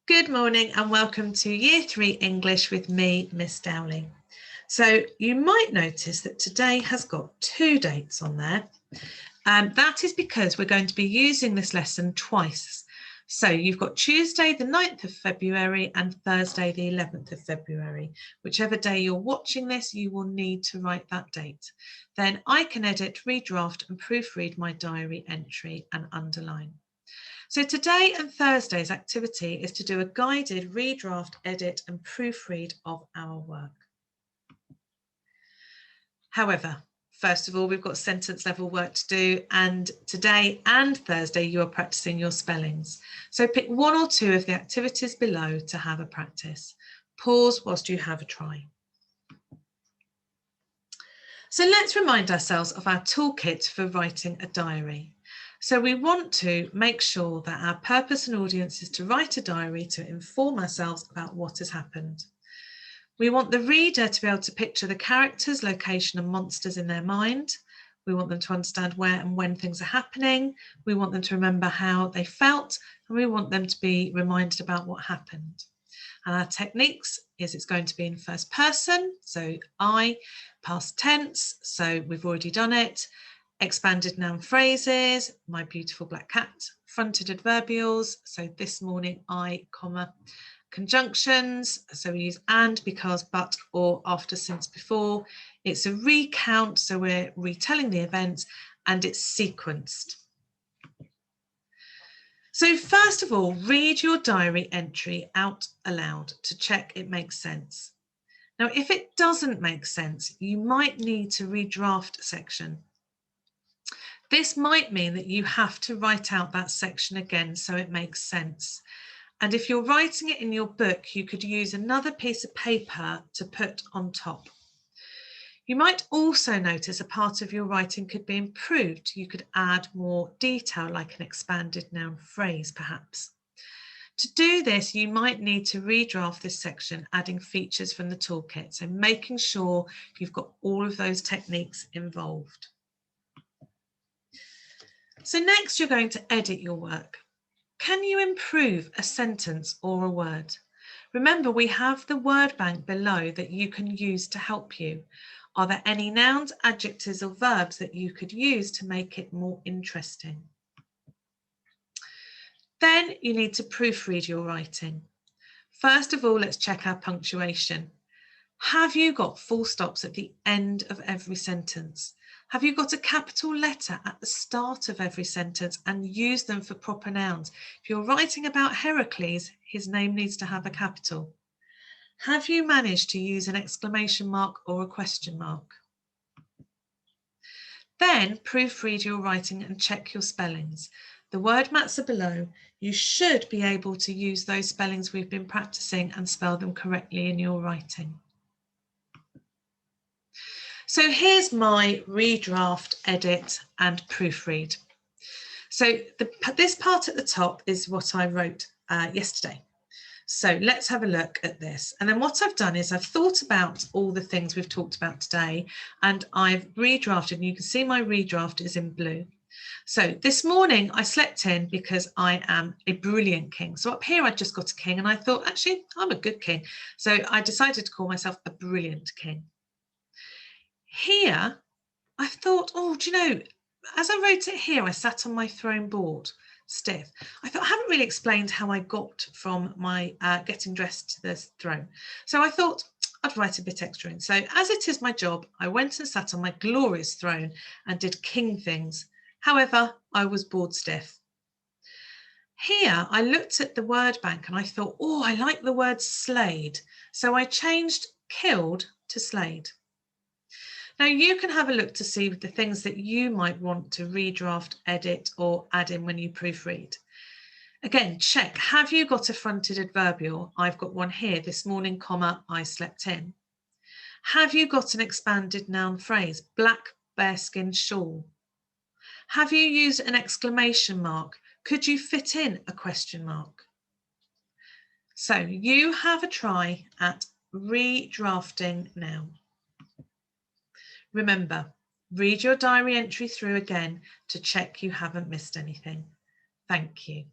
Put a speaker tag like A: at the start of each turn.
A: Good morning and welcome to Year 3 English with me, Miss Dowling. So you might notice that today has got 2 dates on there. That is because we're going to be using this lesson twice. So you've got Tuesday the 9th of February and Thursday the 11th of February. Whichever day you're watching this, you will need to write that date. Then I can edit, redraft and proofread my diary entry and underline. So today and Thursday's activity is to do a guided redraft, edit and proofread of our work. However, first of all, we've got sentence level work to do, and today and Thursday you are practicing your spellings. So pick 1 or 2 of the activities below to have a practice. Pause whilst you have a try. So let's remind ourselves of our toolkit for writing a diary. So we want to make sure that our purpose and audience is to write a diary to inform ourselves about what has happened. We want the reader to be able to picture the characters, location and monsters in their mind. We want them to understand where and when things are happening. We want them to remember how they felt, and we want them to be reminded about what happened. And our techniques is it's going to be in first person, so I, past tense, so we've already done it. Expanded noun phrases, my beautiful black cat, fronted adverbials, so this morning I, comma, conjunctions, so we use and, because, but, or, after, since, before. It's a recount, so we're retelling the events, and it's sequenced. So first of all, read your diary entry out aloud to check it makes sense. Now, if it doesn't make sense, you might need to redraft a section. This might mean that you have to write out that section again so it makes sense. And if you're writing it in your book, you could use another piece of paper to put on top. You might also notice a part of your writing could be improved. You could add more detail, like an expanded noun phrase, perhaps. To do this, you might need to redraft this section, adding features from the toolkit. So making sure you've got all of those techniques involved. So next, you're going to edit your work. Can you improve a sentence or a word? Remember, we have the word bank below that you can use to help you. Are there any nouns, adjectives or verbs that you could use to make it more interesting? Then you need to proofread your writing. First of all, let's check our punctuation. Have you got full stops at the end of every sentence? Have you got a capital letter at the start of every sentence and use them for proper nouns? If you're writing about Heracles, his name needs to have a capital. Have you managed to use an exclamation mark or a question mark? Then proofread your writing and check your spellings. The word mats are below. You should be able to use those spellings we've been practicing and spell them correctly in your writing. So here's my redraft, edit and proofread. So this part at the top is what I wrote yesterday. So let's have a look at this. And then what I've done is I've thought about all the things we've talked about today, and I've redrafted, and you can see my redraft is in blue. So this morning I slept in because I am a brilliant king. So up here I just got a king, and I thought, actually, I'm a good king. So I decided to call myself a brilliant king. Here, I thought, oh, do you know, as I wrote it here, I sat on my throne board, stiff. I thought I haven't really explained how I got from my getting dressed to the throne. So I thought I'd write a bit extra in. So as it is my job, I went and sat on my glorious throne and did king things. However, I was bored stiff. Here, I looked at the word bank and I thought, oh, I like the word slayed. So I changed killed to slayed. Now you can have a look to see the things that you might want to redraft, edit or add in when you proofread. Again, check, have you got a fronted adverbial? I've got one here, this morning, comma, I slept in. Have you got an expanded noun phrase, black bearskin shawl? Have you used an exclamation mark? Could you fit in a question mark? So you have a try at redrafting now. Remember, read your diary entry through again to check you haven't missed anything. Thank you.